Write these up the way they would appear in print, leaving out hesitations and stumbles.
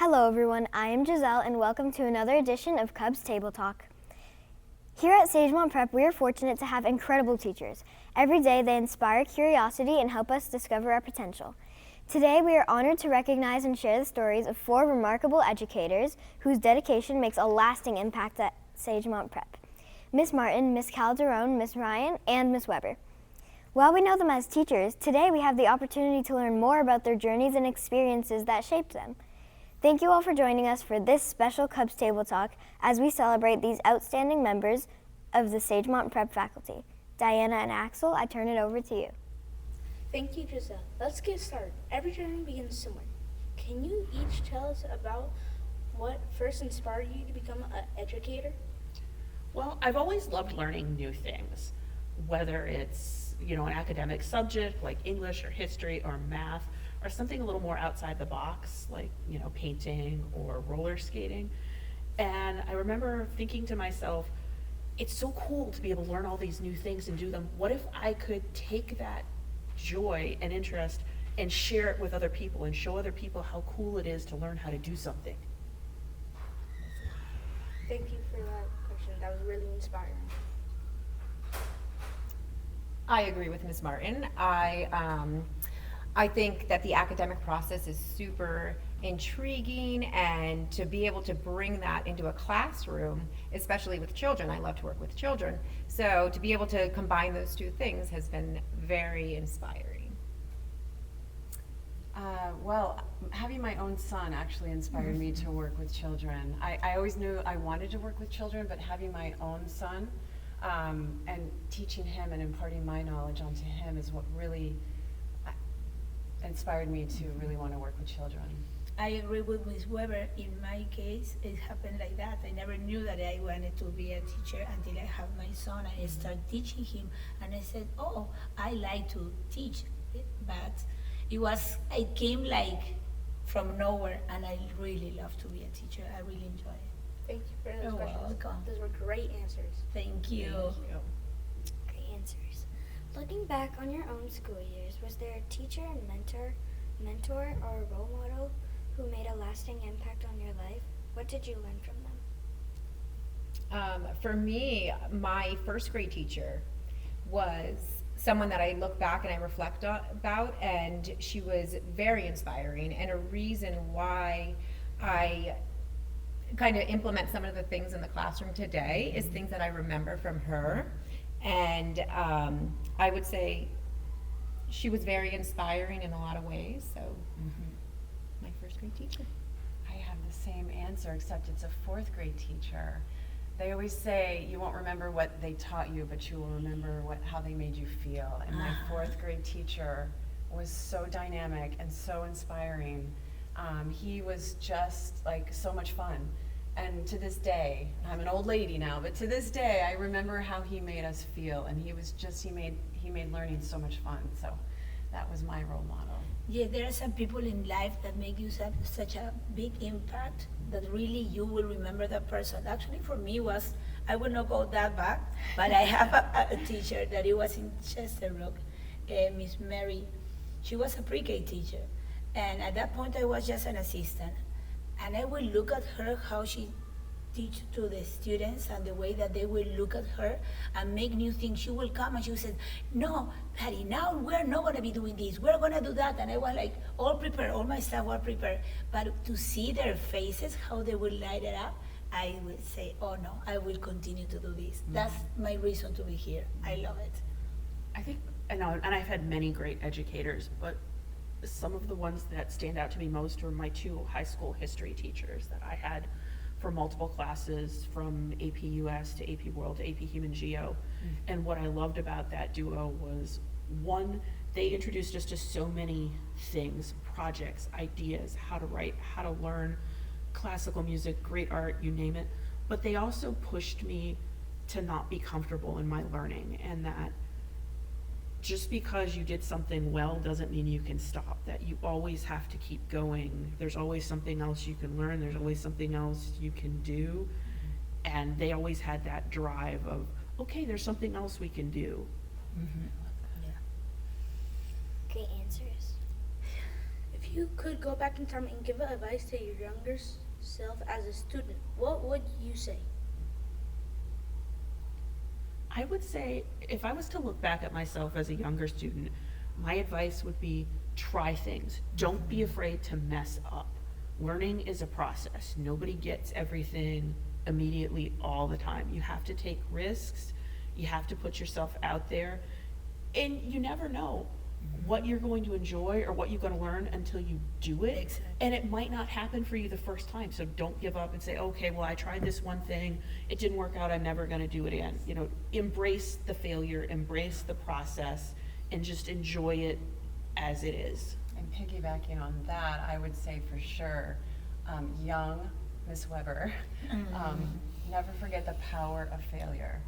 Hello everyone, I am Giselle and welcome to another edition of Cubs Table Talk. Here at Sagemont Prep, we are fortunate to have incredible teachers. Every day they inspire curiosity and help us discover our potential. Today we are honored to recognize and share the stories of 4 remarkable educators whose dedication makes a lasting impact at Sagemont Prep. Miss Martin, Miss Calderon, Miss Ryan, and Miss Weber. While we know them as teachers, today we have the opportunity to learn more about their journeys and experiences that shaped them. Thank you all for joining us for this special Cubs Table Talk as we celebrate these outstanding members of the Sagemont Prep faculty. Diana and Axel, I turn it over to you. Thank you, Giselle. Let's get started. Every journey begins somewhere. Can you each tell us about what first inspired you to become an educator? Well, I've always loved learning new things, whether it's, an academic subject like English or history or math, or something a little more outside the box, like, painting or roller skating. And I remember thinking to myself, it's so cool to be able to learn all these new things and do them. What if I could take that joy and interest and share it with other people and show other people how cool it is to learn how to do something? Thank you for that question. That was really inspiring. I agree with Ms. Martin. I think that the academic process is super intriguing, and to be able to bring that into a classroom, especially with children, I love to work with children, so to be able to combine those two things has been very inspiring. Well, having my own son actually inspired me to work with children. I always knew I wanted to work with children, but having my own son and teaching him and imparting my knowledge onto him is what really inspired me to really want to work with children. I agree with Ms. Weber. In my case, it happened like that. I never knew that I wanted to be a teacher until I had my son and I started teaching him. And I said, oh, I like to teach. But it came like from nowhere, and I really love to be a teacher. I really enjoy it. Thank you for those You're questions. welcome. Those were great answers. Thank you. Great answers. Looking back on your own school years, was there a teacher, mentor, or role model who made a lasting impact on your life? What did you learn from them? For me, my first grade teacher was someone that I look back and I reflect about, and she was very inspiring, and a reason why I kind of implement some of the things in the classroom today is things that I remember from her. And I would say she was very inspiring in a lot of ways, so my first grade teacher. I have the same answer, except it's a 4th grade teacher. They always say you won't remember what they taught you, but you will remember how they made you feel. And my 4th grade teacher was so dynamic and so inspiring. He was just like so much fun. And to this day, I'm an old lady now, but to this day, I remember how he made us feel. And he made learning so much fun. So that was my role model. Yeah, there are some people in life that make you such a big impact that really you will remember that person. Actually, for me I will not go that back, but I have a teacher that it was in Chester Rock, Miss Mary. She was a pre-K teacher, and at that point I was just an assistant. And I will look at her, how she teach to the students and the way that they will look at her and make new things. She will come and she will say, no, Patty, now we're not going to be doing this. We're going to do that. And I was like, all prepared, all my staff were prepared. But to see their faces, how they will light it up, I would say, oh no, I will continue to do this. That's my reason to be here. I love it. I think, and I've had many great educators, but some of the ones that stand out to me most are my 2 high school history teachers that I had for multiple classes, from AP US to AP World to AP Human Geo. And what I loved about that duo was, one, they introduced us to so many things, projects, ideas, how to write, how to learn classical music, great art, you name it. But they also pushed me to not be comfortable in my learning, and that just because you did something well doesn't mean you can stop, that you always have to keep going. There's always something else you can learn, there's always something else you can do. And they always had that drive of, okay, there's something else we can do. Great answers. If you you could go back in time and give advice to your younger self as a student, what would you say? I would say if I was to look back at myself as a younger student, my advice would be try things. Don't be afraid to mess up. Learning is a process. Nobody gets everything immediately all the time. You have to take risks. You have to put yourself out there. And you never know what you're going to enjoy or what you're going to learn until you do it. Exactly. And it might not happen for you the first time. So don't give up and say, okay, well, I tried this one thing. It didn't work out. I'm never going to do it again. You know, embrace the failure, embrace the process, and just enjoy it as it is. And piggybacking on that, I would say for sure, young Miss Weber, never forget the power of failure.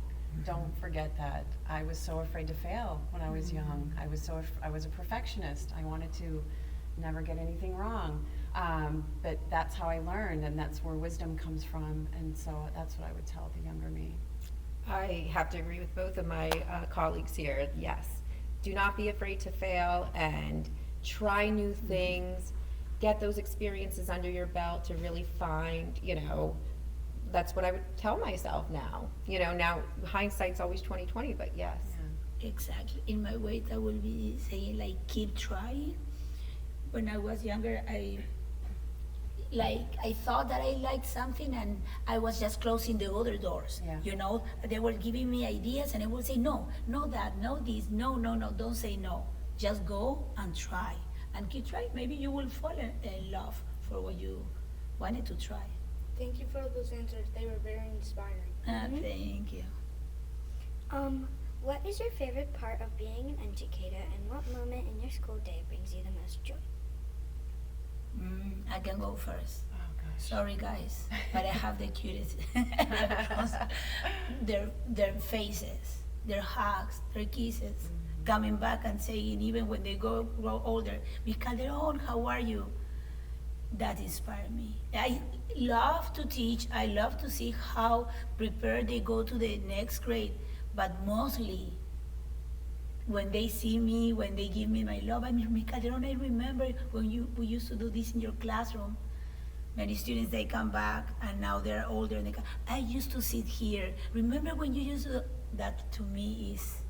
Don't forget that. I was so afraid to fail when I was young. I was a perfectionist. I wanted to never get anything wrong. But that's how I learned, and that's where wisdom comes from. And so that's what I would tell the younger me. I have to agree with both of my colleagues here. Yes, do not be afraid to fail and try new things. Get those experiences under your belt to really find, that's what I would tell myself now. Now hindsight's always 20/20, but yes. Exactly. In my way, I will be saying like keep trying. When I was younger, I thought that I liked something and I was just closing the other doors. Yeah. They were giving me ideas and I would say no, no that, no this, no, don't say no. Just go and try and keep trying. Maybe you will fall in love for what you wanted to try. Thank you for those answers. They were very inspiring. Thank you. What is your favorite part of being an educator, and what moment in your school day brings you the most joy? I can go first. Oh, gosh. Sorry guys, but I have the cutest. their faces, their hugs, their kisses, coming back and saying even when they grow older, Miss Calderon, how are you? That inspired me. I love to teach. I love to see how prepared they go to the next grade, but mostly when they see me, when they give me my love. I mean, Miss Calderon, I remember when we used to do this in your classroom. Many students, they come back and now they're older and they come, I used to sit here. Remember when you used to, that to me is,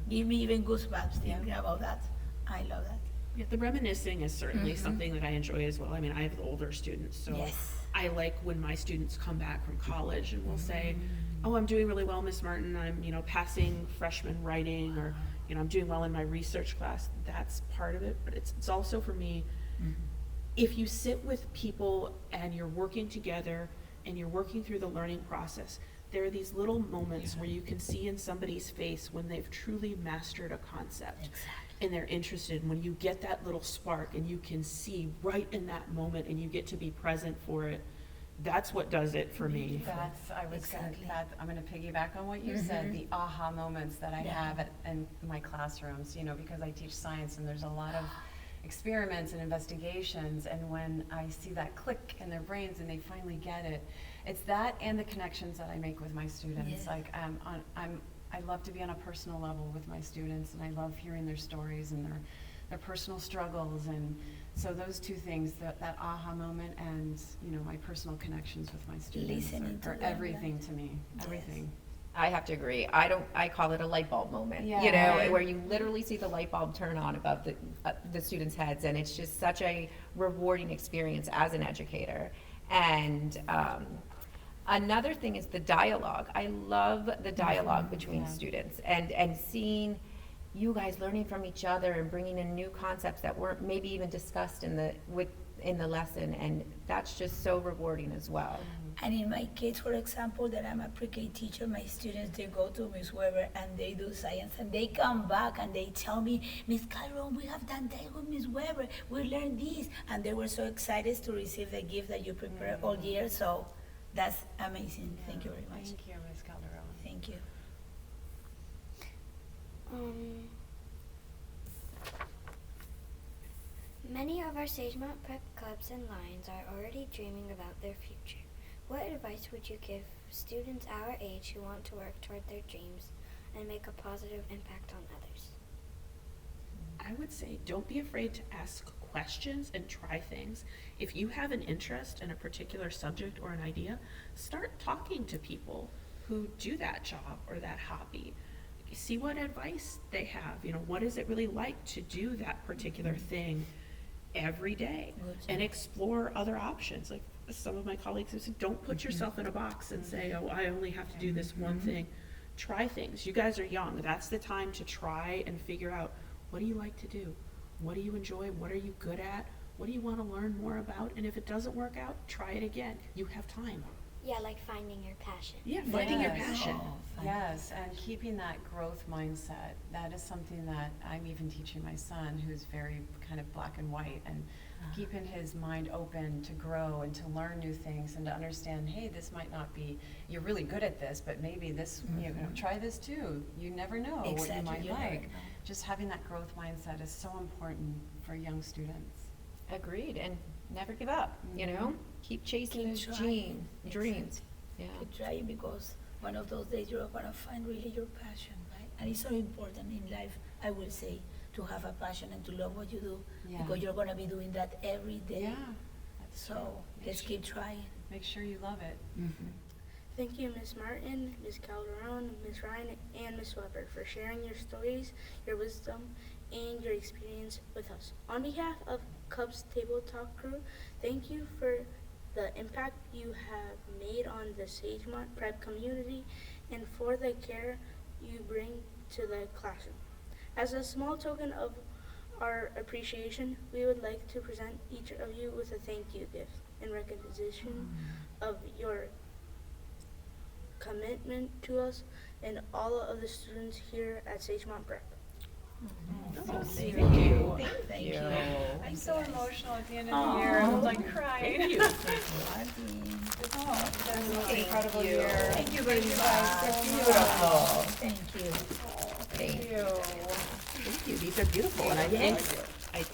give me even goosebumps thinking about that. I love that. Yeah, the reminiscing is certainly something that I enjoy as well. I mean, I have the older students, so Yes. I like when my students come back from college and will say, oh, I'm doing really well, Miss Martin. I'm, passing freshman writing, or, I'm doing well in my research class. That's part of it, but it's also for me, if you sit with people and you're working together and you're working through the learning process, there are these little moments where you can see in somebody's face when they've truly mastered a concept. And they're interested. When you get that little spark and you can see right in that moment and you get to be present for it, that's what does it for me. I'm gonna piggyback on what you said, the aha moments that I have in my classrooms, because I teach science and there's a lot of experiments and investigations, and when I see that click in their brains and they finally get it, it's that and the connections that I make with my students. Yeah. Like I love to be on a personal level with my students, and I love hearing their stories and their personal struggles, and so those two things, that aha moment and my personal connections with my students Listening to are them, everything right? to me. Yes. Everything. I have to agree. I call it a light bulb moment, Yeah. where you literally see the light bulb turn on above the students' heads, and it's just such a rewarding experience as an educator. And another thing is the dialogue. I love the dialogue between students and seeing you guys learning from each other and bringing in new concepts that weren't maybe even discussed in the lesson, and that's just so rewarding as well. And in my case, for example, that I'm a pre-K teacher, my students, they go to Miss Weber and they do science, and they come back and they tell me, Miss Calderon, we have done that with Miss Weber, we learned this, and they were so excited to receive the gift that you prepare all year, so that's amazing. Thank you very much. Thank you, Ms. Calderon. Thank you. Many of our Sagemont Prep clubs and Lions are already dreaming about their future. What advice would you give students our age who want to work toward their dreams and make a positive impact on others? I would say don't be afraid to ask questions and try things. If you have an interest in a particular subject or an idea, start talking to people who do that job or that hobby. See what advice they have. You know, what is it really like to do that particular thing every day? And explore other options. Like some of my colleagues have said, don't put yourself in a box and say, oh, I only have to do this one thing. Try things. You guys are young. That's the time to try and figure out, what do you like to do? What do you enjoy? What are you good at? What do you want to learn more about? And if it doesn't work out, try it again. You have time. Yeah, like finding your passion. Yeah, finding your Yes. passion. Yes, and keeping that growth mindset, that is something that I'm even teaching my son, who's very kind of black and white, and keeping his mind open to grow and to learn new things and to understand, hey, this might not be, you're really good at this, but maybe this, you know, try this too. You never know what you Exactly, might you never like. know. Just having that growth mindset is so important for young students. Agreed, and never give up, you know? Keep chasing Keep those trying. dreams. Yeah. Keep trying, because one of those days you're gonna find really your passion, right? And it's so important in life, I will say, to have a passion and to love what you do, Yeah. because you're gonna be doing that every day. Yeah, that's true. So let's keep trying. Make sure you love it. Thank you, Ms. Martin, Ms. Calderon, Ms. Ryan, and Ms. Weber for sharing your stories, your wisdom, and your experience with us. On behalf of Cubs Table Talk crew, thank you for the impact you have made on the Sagemont Prep community and for the care you bring to the classroom. As a small token of our appreciation, we would like to present each of you with a thank you gift in recognition of your commitment to us and all of the students here at Sagemont Prep. Thank you. Thank you. I'm so emotional at the end of the year. I'm like crying. Thank you. Incredible year. Thank you very much. Beautiful. Thank you. Thank you. Thank you. These are beautiful, and I think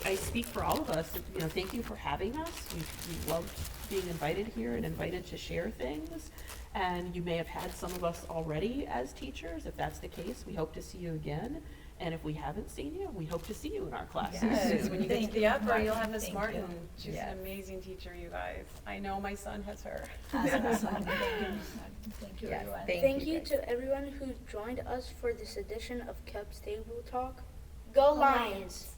I speak for all of us. You know, thank you for having us. We loved being invited here and invited to share things. And you may have had some of us already as teachers. If that's the case, we hope to see you again. And if we haven't seen you, we hope to see you in our classes. Yes, when you get to Thank the you. upper, you'll have Miss Thank Martin. you. She's Yes. an amazing teacher, you guys. I know my son has her. Awesome. Thank you, Yes, everyone. Thank you to everyone who joined us for this edition of Cubs Table Talk. Go Lions!